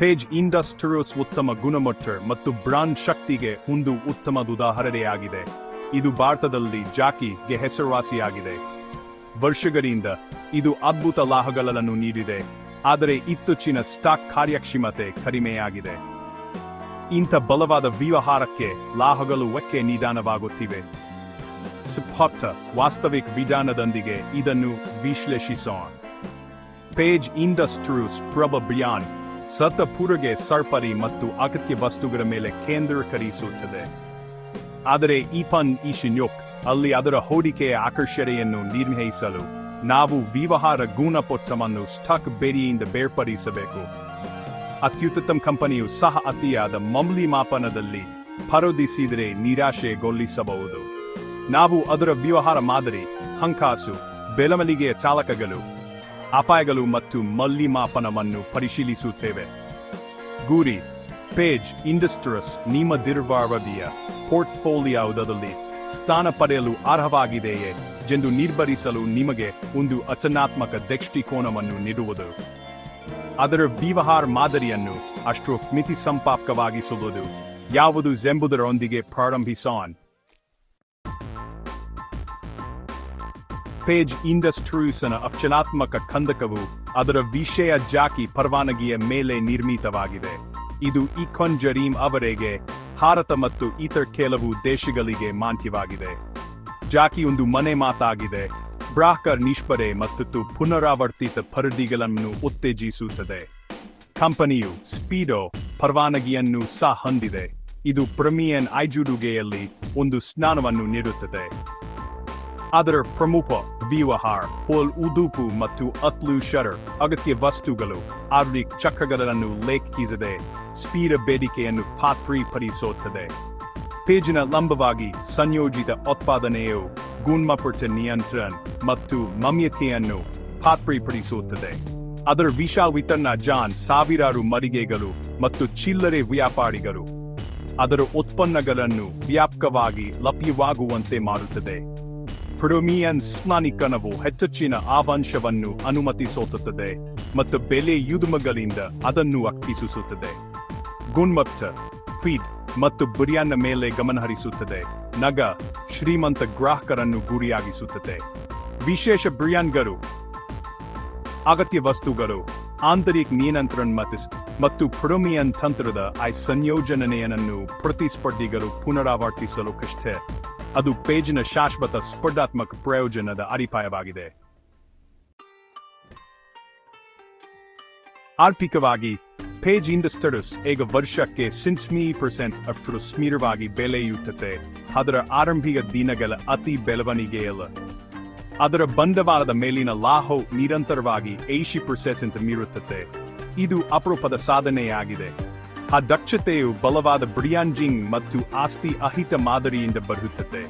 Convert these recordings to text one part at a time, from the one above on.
Page industries ಉತ್ತಮ ಗುಣಮಟ್ಟ ಮತ್ತು ಬ್ರಾಂಡ್ ಶಕ್ತಿಗೆ ಒಂದು ಉತ್ತಮ ಉದಾಹರಣೆಯಾಗಿದೆ. ಇದು ಭಾರತದಲ್ಲಿ ಜಾಕಿಗೆ ಹೆಸರುವಾಸಿಯಾಗಿದೆ. ವರ್ಷಗಳಿಂದ ಇದು ಅದ್ಭುತ ಲಾಭಗಳನ್ನು ನೀಡಿದೆ, ಆದರೆ ಇತ್ತೀಚಿನ ಸ್ಟಾಕ್ ಕಾರ್ಯಕ್ಷಮತೆ ಕಡಿಮೆಯಾಗಿದೆ. ಇಂಥ ಬಲವಾದ ವ್ಯವಹಾರಕ್ಕೆ ಲಾಭಗಳು ಏಕೆ ನಿಧಾನವಾಗುತ್ತಿವೆ? ಸ್ಪಷ್ಟ ವಾಸ್ತವಿಕ ವಿಧಾನದೊಂದಿಗೆ ಇದನ್ನು ವಿಶ್ಲೇಷಿಸೋಣ. ಪೇಜ್ ಇಂಡಸ್ಟ್ರೀಸ್ ಪ್ರಬಲ ಸತ ಪೂರೈಕೆ ಸರಪಳಿ ಮತ್ತು ಅಗತ್ಯ ವಸ್ತುಗಳ ಮೇಲೆ ಕೇಂದ್ರೀಕರಿಸುತ್ತದೆ. ಆದರೆ ಅಲ್ಲಿ ಅದರ ಹೂಡಿಕೆಯ ಆಕರ್ಷಣೆಯನ್ನು ನಿರ್ಣಯಿಸಲು ನಾವು ವ್ಯವಹಾರ ಗುಣಮಟ್ಟವನ್ನು ಸ್ಟಾಕ್ ಬೇರೆಯಿಂದ ಬೇರ್ಪಡಿಸಬೇಕು. ಅತ್ಯುತ್ತಮ ಕಂಪನಿಯು ಸಹ ಅತಿಯಾದ ಮೌಲ್ಯಮಾಪನದಲ್ಲಿ ಪರೋಧಿಸಿದರೆ ನಿರಾಶೆಗೊಳಿಸಬಹುದು. ನಾವು ಅದರ ವ್ಯವಹಾರ ಮಾದರಿ, ಹಣಕಾಸು, ಬೆಳವಣಿಗೆಯ ಚಾಲಕಗಳು, ಅಪಾಯಗಳು ಮತ್ತು ಮೌಲ್ಯಮಾಪನವನ್ನು ಪರಿಶೀಲಿಸುತ್ತೇವೆ. ಗುರಿ: ಪೇಜ್ ಇಂಡಸ್ಟ್ರೀಸ್ ನಿಮ್ಮ ದೀರ್ಘಾವಧಿಯ ಪೋರ್ಟ್ಫೋಲಿಯೋದಲ್ಲಿ ಸ್ಥಾನ ಪಡೆಯಲು ಅರ್ಹವಾಗಿದೆಯೇ ಎಂದು ನಿರ್ಧರಿಸಲು ನಿಮಗೆ ಒಂದು ರಚನಾತ್ಮಕ ದೃಷ್ಟಿಕೋನವನ್ನು ನೀಡುವುದು. ಅದರ ವ್ಯವಹಾರ ಮಾದರಿಯನ್ನು ಅಷ್ಟು ಮಿತಿ ಸಂಪರ್ಕವಾಗಿಸುವುದು ಯಾವುದು ಎಂಬುದರೊಂದಿಗೆ ಪ್ರಾರಂಭಿಸೋಣ. ಪೇಜ್ ಇಂಡಸ್ಟ್ರೀಸ್ನ ರಚನಾತ್ಮಕ ಕಂದಕವು ಅದರ ವಿಷಯ ಜಾಕಿ ಪರವಾನಗಿಯ ಮೇಲೆ ನಿರ್ಮಿತವಾಗಿದೆ. ಇದು ಇಕಾನ್ ಜರೀಮ್ ಅವರಿಗೆ ಭಾರತ ಮತ್ತು ಇತರ ಕೆಲವು ದೇಶಗಳಿಗೆ ಮಾನ್ಯವಾಗಿದೆ. ಜಾಕಿ ಒಂದು ಮನೆ ಮಾತಾಗಿದೆ, ಗ್ರಾಹಕರ ನಿಷ್ಪಡೆ ಮತ್ತು ಪುನರಾವರ್ತಿತ ಖರೀದಿಗಳನ್ನು ಉತ್ತೇಜಿಸುತ್ತದೆ. ಕಂಪನಿಯು ಸ್ಪೀಡೋ ಪರವಾನಗಿಯನ್ನು ಸಹ ಹೊಂದಿದೆ. ಇದು ಪ್ರೀಮಿಯಂ ಐಜುಡುಗೆಯಲ್ಲಿ ಒಂದು ಸ್ಥಾನವನ್ನು ನೀಡುತ್ತದೆ. ಅದರ ಪ್ರಮುಖ ವ್ಯವಹಾರ ಉದುಪು ಮತ್ತು ಅತ್ಲು ಶಟರ್ ಅಗತ್ಯ ವಸ್ತುಗಳು ಆರ್ಥಿಕ ಚಕ್ರಗಳನ್ನು ಲೆಕ್ಕಿಸದೆ ಸ್ಪೀಡ್ ಬೇಡಿಕೆಯನ್ನು ಖಾತ್ರಿಪಡಿಸುತ್ತದೆ. ಪೇಜಿನ ಲಂಬವಾಗಿ ಸಂಯೋಜಿತ ಉತ್ಪಾದನೆಯು ಗುಣಮಟ್ಟ ನಿಯಂತ್ರಣ ಮತ್ತು ನಮ್ಯತೆಯನ್ನು ಖಾತ್ರಿಪಡಿಸುತ್ತದೆ. ಅದರ ವಿಶಾಲ ವಿತರಣಾ ಜಾನ್ ಸಾವಿರಾರು ಮಳಿಗೆಗಳು ಮತ್ತು ಚಿಲ್ಲರೆ ವ್ಯಾಪಾರಿಗಳು ಅದರ ಉತ್ಪನ್ನಗಳನ್ನು ವ್ಯಾಪಕವಾಗಿ ಲಭ್ಯವಾಗುವಂತೆ ಮಾಡುತ್ತದೆ. ಪ್ರೀಮಿಯಂ ಸ್ಮಾನೀಕರಣವು ಹೆಚ್ಚಿನ ಆವಂಶವನ್ನು ಅನುಮತಿಸುತ್ತದೆ ಮತ್ತು ಬೆಲೆ ಯುದ್ಧಗಳಿಂದ ಅದನ್ನು ರಕ್ಷಿಸುತ್ತದೆ. ಗುಣಮಟ್ಟ, ಫೀಡ್ ಮತ್ತು ಬ್ರ್ಯಾಂಡ್ನ ಮೇಲೆ ಗಮನಹರಿಸುತ್ತದೆ. ನಗ ಶ್ರೀಮಂತ ಗ್ರಾಹಕರನ್ನು ಗುರಿಯಾಗಿಸುತ್ತದೆ. ವಿಶೇಷ ಬ್ರ್ಯಾಂಡ್ಗಳು, ಅಗತ್ಯ ವಸ್ತುಗಳು, ಆಂತರಿಕ ನಿಯಂತ್ರಣ ಮತ್ತು ಪ್ರೀಮಿಯಂ ತಂತ್ರದ ಸಂಯೋಜನೆಯನ್ನು ಪ್ರತಿಸ್ಪರ್ಧಿಗಳು ಪುನರಾವರ್ತಿಸಲು ಕಷ್ಟ. ಅದು ಪೇಜ್ನ ಶಾಶ್ವತ ಸ್ಪರ್ಧಾತ್ಮಕ ಪ್ರಯೋಜನದ ಅಡಿಪಾಯವಾಗಿದೆ. ಆರ್ಥಿಕವಾಗಿ ಪೇಜ್ ಇಂಡಸ್ಟ್ರೀಸ್ ಈಗ ವರ್ಷಕ್ಕೆ 6% ಅಷ್ಟು ಸ್ಮಿರವಾಗಿ ಬೆಳೆಯುತ್ತದೆ. ಅದರ ಆರಂಭಿಕ ದಿನಗಳ ಅತಿ ಬೆಳವಣಿಗೆಯಲ್ಲ. ಅದರ ಬಂಡವಾಳದ ಮೇಲಿನ ಲಾಭವು ನಿರಂತರವಾಗಿ 80% ಮೀರುತ್ತದೆ. ಇದು ಅಪರೂಪದ ಸಾಧನೆಯಾಗಿದೆ. ಆ ದಕ್ಷತೆಯು ಬಲವಾದ ಬ್ರ್ಯಾಂಡಿಂಗ್ ಮತ್ತು ಆಸ್ತಿ ಅಹಿತ ಮಾದರಿಯಿಂದ ಬರುತ್ತದೆ.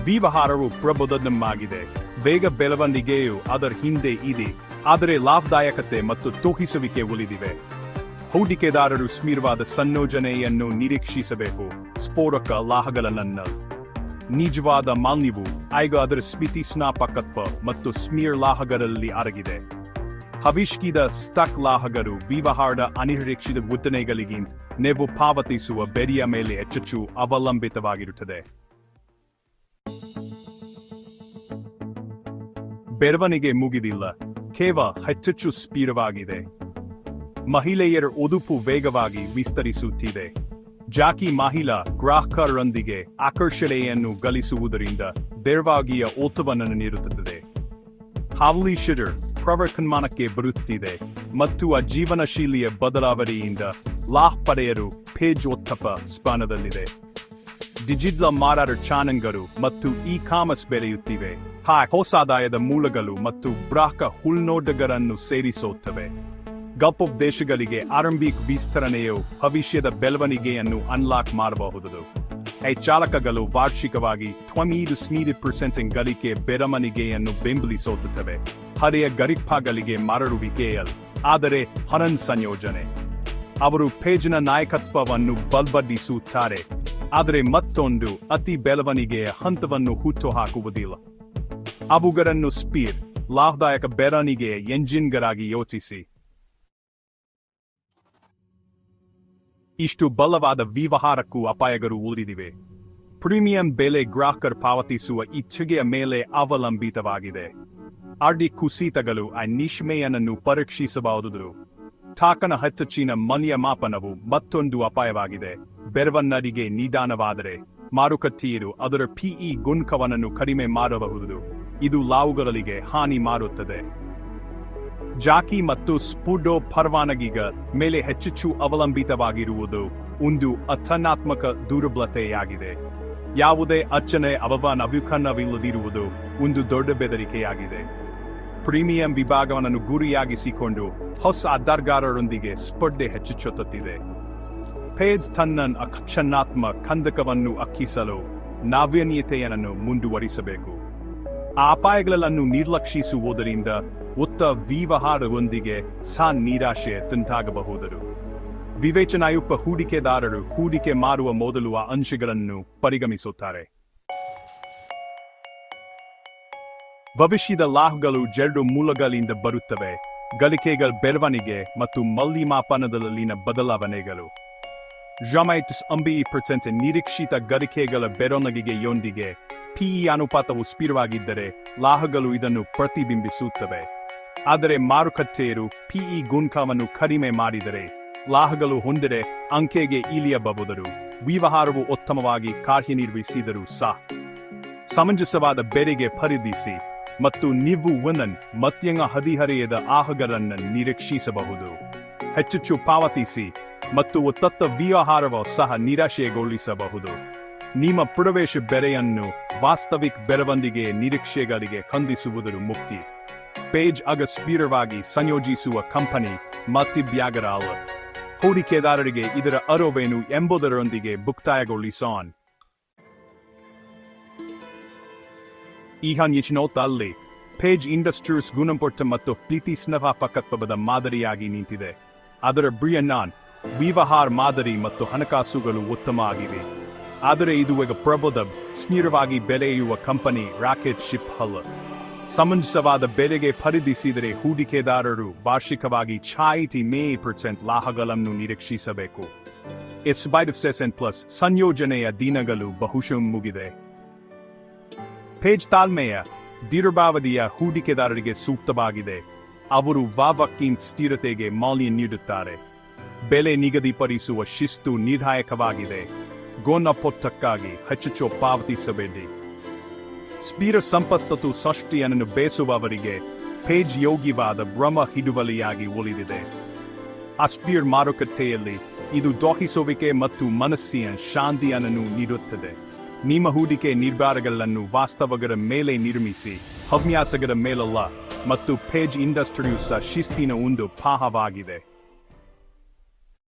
ವ್ಯವಹಾರವು ಪ್ರಬುದ್ಧವಾಗಿದೆ. ವೇಗ ಬೆಳವಣಿಗೆಯು ಅದರ ಹಿಂದೆ ಇದೆ, ಆದರೆ ಲಾಭದಾಯಕತೆ ಮತ್ತು ತೋಹಿಸುವಿಕೆ ಉಳಿದಿವೆ. ಹೂಡಿಕೆದಾರರು ಸ್ಮಿರವಾದ ಸಂಯೋಜನೆಯನ್ನು ನಿರೀಕ್ಷಿಸಬೇಕು. ಸ್ಫೋಟಕ ಲಾಭಗಳನ್ನ ನಿಜವಾದ ಮೌಲ್ಯವು ಈಗ ಅದರ ಸ್ಥಿತಿಸ್ಥಾಪಕತ್ವ ಮತ್ತು ಸ್ಮಿರ್ ಲಾಭಗಳಲ್ಲಿ ಅಡಗಿದೆ. ಭವಿಷ್ಯದ ಸ್ಟಾಕ್ ಲಾಭಗಳು ವ್ಯವಹಾರದ ಅನಿರೀಕ್ಷಿತ ಘಟನೆಗಳಿಗಿಂತ ನೀವು ಪಾವತಿಸುವ ಬೆಲೆಯ ಮೇಲೆ ಹೆಚ್ಚು ಅವಲಂಬಿತವಾಗಿರುತ್ತದೆ. ಬೆಳವಣಿಗೆ ಮುಗಿದಿಲ್ಲ, ಕೇವಲ ಹೆಚ್ಚು ಸ್ಪೀಡವಾಗಿದೆ. ಮಹಿಳೆಯರ ಉದುಪು ವೇಗವಾಗಿ ವಿಸ್ತರಿಸುತ್ತಿದೆ. ಜಾಕಿ ಮಹಿಳಾ ಗ್ರಾಹಕರೊಂದಿಗೆ ಆಕರ್ಷಣೆಯನ್ನು ಗಳಿಸುವುದರಿಂದ ದೀರ್ಘಾವಧಿಯ ಉತ್ತಮವನ್ನು ನೀಡುತ್ತದೆ. ಹಾವ್ಲಿ ಶಟರ್ ಪ್ರವರ್ಧಮಾನಕ್ಕೆ ಬರುತ್ತಿದೆ ಮತ್ತು ಜೀವನಶೀಲಿಯ ಬದಲಾವಣೆಯಿಂದ ಲಾಭ ಪಡೆಯಲು ಪೇಜ್ ಉತ್ತಮ ಸ್ಥಾನದಲ್ಲಿದೆ. ಡಿಜಿಟಲ್ ಮಾರಾಟ ಚಾನೆಲ್ಗಳು ಮತ್ತು ಇ-ಕಾಮರ್ಸ್ ಬೆಳೆಯುತ್ತಿವೆ. ಹೊಸಾದಾಯದ ಮೂಲಗಳು ಮತ್ತು ಗ್ರಾಹಕ ಉಳ್ನೋಟಗಳನ್ನು ಸೇರಿಸುತ್ತವೆ. ಗಲ್ಫ್ ದೇಶಗಳಿಗೆ ಆರಂಭಿಕ ವಿಸ್ತರಣೆಯು ಭವಿಷ್ಯದ ಬೆಳವಣಿಗೆಯನ್ನು ಅನ್ಲಾಕ್ ಮಾಡಬಹುದು. ಚಾಲಕಗಳು ವಾರ್ಷಿಕವಾಗಿ 20% ಗಳಿಕೆ ಬೆಳವಣಿಗೆಯನ್ನು ಬೆಂಬಲಿಸುತ್ತವೆ. ಹಳೆಯ ಗರಿಷ್ಠಗಳಿಗೆ ಮಾರುವಿಕೆಯಲ್ಲಿ ಆದರೆ ಹಣನ ಸಂಯೋಜನೆ. ಅವರು ಪೇಜ್ನ ನಾಯಕತ್ವವನ್ನು ಬಲಪಡಿಸುತ್ತಾರೆ, ಆದರೆ ಮತ್ತೊಂದು ಅತಿ ಬೆಳವಣಿಗೆಯ ಹಂತವನ್ನು ಹುಟ್ಟುಹಾಕುವುದಿಲ್ಲ. ಅವುಗಳನ್ನು ಸ್ಪೀಡ್ ಲಾಭದಾಯಕ ಬೆಳವಣಿಗೆಯ ಎಂಜಿನ್ಗಳಾಗಿ ಯೋಚಿಸಿ. ಇಷ್ಟು ಬಲವಾದ ವ್ಯವಹಾರಕ್ಕೂ ಅಪಾಯಗಳು ಉಳಿದಿವೆ. ಪ್ರೀಮಿಯಂ ಬೆಲೆ ಗ್ರಾಹಕರು ಪಾವತಿಸುವ ಇಚ್ಛೆಯ ಮೇಲೆ ಅವಲಂಬಿತವಾಗಿದೆ. ಆರ್ಡಿ ಕುಸಿತಗಳು ಆ ನಿಷ್ಮೆಯನ್ನು ಪರೀಕ್ಷಿಸಬಹುದು. ಟಾಕನ ಹೆಚ್ಚಿನ ಮನೆಯ ಮಾಪನವು ಮತ್ತೊಂದು ಅಪಾಯವಾಗಿದೆ. ಬೆರವನ್ನಡಿಗೆ ನಿಧಾನವಾದರೆ ಮಾರುಕಟ್ಟೆಯರು ಅದರ ಪಿಇ ಗುಣಕವನ್ನು ಕಡಿಮೆ ಮಾಡಬಹುದು. ಇದು ಲಾವುಗಳಿಗೆ ಹಾನಿ ಮಾಡುತ್ತದೆ. ಜಾಕಿ ಮತ್ತು ಸ್ಪುಡೋ ಪರವಾನಗಿಗಳ ಮೇಲೆ ಹೆಚ್ಚು ಅವಲಂಬಿತವಾಗಿರುವುದು ಒಂದು ಅಚನಾತ್ಮಕ ದುರ್ಬಲತೆಯಾಗಿದೆ. ಯಾವುದೇ ಅಚ್ಚನೆ ಅವಕಾಶವಿಲ್ಲದಿರುವುದು ಒಂದು ದೊಡ್ಡ ಬೆದರಿಕೆಯಾಗಿದೆ. ಪ್ರೀಮಿಯಂ ವಿಭಾಗವನ್ನು ಗುರಿಯಾಗಿಸಿಕೊಂಡು ಹೊಸ ಆಧಾರಗಾರರೊಂದಿಗೆ ಸ್ಪರ್ಧೆ ಹೆಚ್ಚುತ್ತಿದೆ. ಪೇಜ್ ತನ್ನ ಅಕ್ಷನಾತ್ಮಕ ಕಂದಕವನ್ನು ಅಕ್ಕಿಸಲು ನಾವೀನ್ಯತೆಯನ್ನು ಮುಂದುವರಿಸಬೇಕು. ಆ ಅಪಾಯಗಳನ್ನು ನಿರ್ಲಕ್ಷಿಸುವುದರಿಂದ ಉತ್ತ ವ್ಯವಹಾರದೊಂದಿಗೆ ನಿರಾಶೆ ತುಂಟಾಗಬಹುದು. ವಿವೇಚನಾಯುಕ್ತ ಹೂಡಿಕೆದಾರರು ಹೂಡಿಕೆ ಮಾಡುವ ಮೊದಲು ಆ ಅಂಶಗಳನ್ನು ಪರಿಗಣಿಸುತ್ತಾರೆ. ಭವಿಷ್ಯದ ಲಾಭಗಳು ಎರಡು ಮೂಲಗಳಿಂದ ಬರುತ್ತವೆ: ಗಳಿಕೆಗಳ ಬೆಳವಣಿಗೆ ಮತ್ತು ಮೌಲ್ಯಮಾಪನದಲ್ಲಿನ ಬದಲಾವಣೆಗಳು. -80% ನಿರೀಕ್ಷಿತ ಗಳಿಕೆಗಳ ಬೆಳವಣಿಗೆಯೊಂದಿಗೆ ಪಿಇ ಅನುಪಾತವು ಸ್ಥಿರವಾಗಿದ್ದರೆ ಲಾಭಗಳು ಇದನ್ನು ಪ್ರತಿಬಿಂಬಿಸುತ್ತವೆ. ಆದರೆ ಮಾರುಕಟ್ಟೆಯರು ಪಿಇ ಗುಣಕವನ್ನು ಕಡಿಮೆ ಮಾಡಿದರೆ ಲಾಭಗಳು ಹೊಂದಿದೆ ಅಂಕೆಗೆ ಇಳಿಯಬಹುದು. ವ್ಯವಹಾರವು ಉತ್ತಮವಾಗಿ ಕಾರ್ಯನಿರ್ವಹಿಸಿದರೂ ಸಹ ಸಮಂಜಸವಾದ ಬೆಲೆಗೆ ಖರೀದಿಸಿ ಮತ್ತು ನೀವು ಮಧ್ಯಮ ಹದಿಹರೆಯದ ಆಹಗಳನ್ನು ನಿರೀಕ್ಷಿಸಬಹುದು. ಹೆಚ್ಚು ಪಾವತಿಸಿ ಮತ್ತು ಒತ್ತತ್ತ ವ್ಯವಹಾರವು ಸಹ ನಿರಾಶೆಗೊಳಿಸಬಹುದು. ನಿಮ್ಮ ಪ್ರವೇಶ ಬೆಲೆಯನ್ನು ವಾಸ್ತವಿಕ ಬೆಳವಣಿಗೆಯ ನಿರೀಕ್ಷೆಗಳಿಗೆ ಹೊಂದಿಸುವುದರ ಮುಕ್ತಿ. ಪೇಜ್ ಸ್ಥಿರವಾಗಿ ಸಂಯೋಜಿಸುವ ಕಂಪನಿ ಮಲ್ಟಿಬ್ಯಾಗರ್ ಹೂಡಿಕೆದಾರರಿಗೆ ಇದರ ಅರಿವೇನು ಎಂಬುದರೊಂದಿಗೆ ಮುಕ್ತಾಯಗೊಳಿಸೋಣ. ಈ ಪೇಜ್ ಇಂಡಸ್ಟ್ರೀಸ್ ಗುಣಮಟ್ಟ ಮತ್ತು ಸ್ಥಿತಿಸ್ಥಾಪಕತ್ವದ ಮಾದರಿಯಾಗಿ ನಿಂತಿದೆ. ಅದರ ಬ್ರಿಯನ್ನಾನ್ ವ್ಯವಹಾರ ಮಾದರಿ ಮತ್ತು ಹಣಕಾಸುಗಳು ಉತ್ತಮ ಆಗಿವೆ. ಆದರೆ ಇದು ಈಗ ಪ್ರಬುದ್ಧ ಸ್ಥಿರವಾಗಿ ಬೆಳೆಯುವ ಕಂಪನಿ ರಾಕೆಟ್ ಶಿಪ್ ಅಲ್ಲ. ಸಮಂಜಸವಾದ ಬೆಲೆಗೆ ಖರೀದಿಸಿದರೆ ಹೂಡಿಕೆದಾರರು ವಾರ್ಷಿಕವಾಗಿ 5% ಲಾಭಗಳನ್ನು ನಿರೀಕ್ಷಿಸಬೇಕು. S/S++ ಸಂಯೋಜನೆಯ ದಿನಗಳು ಬಹುಶಃ ಮುಗಿದೆ. ಪೇಜ್ ತಾಳ್ಮೆಯ ದೀರ್ಘಾವಧಿಯ ಹೂಡಿಕೆದಾರರಿಗೆ ಸೂಕ್ತವಾಗಿದೆ. ಅವರು ವಾವಕ್ಕಿಂತ ಸ್ಥಿರತೆಗೆ ಮೌಲ್ಯ ನೀಡುತ್ತಾರೆ. ಬೆಲೆ ನಿಗದಿಪಡಿಸುವ ಶಿಸ್ತು ನಿರ್ಣಾಯಕವಾಗಿದೆ. ಗುಣಮಟ್ಟಕ್ಕಾಗಿ ಹೆಚ್ಚು ಪಾವತಿಸಬೇಡಿ. ಸ್ಥಿರ ಸಂಪತ್ತು ಸೃಷ್ಟಿಯನ್ನು ಬೇಸುವವರಿಗೆ ಪೇಜ್ ಯೋಗ್ಯವಾದ ಬ್ರಹ್ಮ ಹಿಡುವಳಿಯಾಗಿ ಉಳಿದಿದೆ. ಅಸ್ಥಿರ ಮಾರುಕಟ್ಟೆಯಲ್ಲಿ ಇದು ದೋಹಿಸುವಿಕೆ ಮತ್ತು ಮನಸ್ಸಿನ ಶಾಂತಿಯನ್ನು ನೀಡುತ್ತದೆ. ನಿಮ್ಮ ಹೂಡಿಕೆ ನಿರ್ಧಾರಗಳನ್ನು ವಾಸ್ತವಗಳ ಮೇಲೆ ನಿರ್ಮಿಸಿ, ಹವ್ಯಾಸಗಳ ಮೇಲಲ್ಲ. ಮತ್ತು ಪೇಜ್ ಇಂಡಸ್ಟ್ರೀಸ್ ಶಿಸ್ತಿನ ಒಂದು ಭಾಗವಾಗಿದೆ.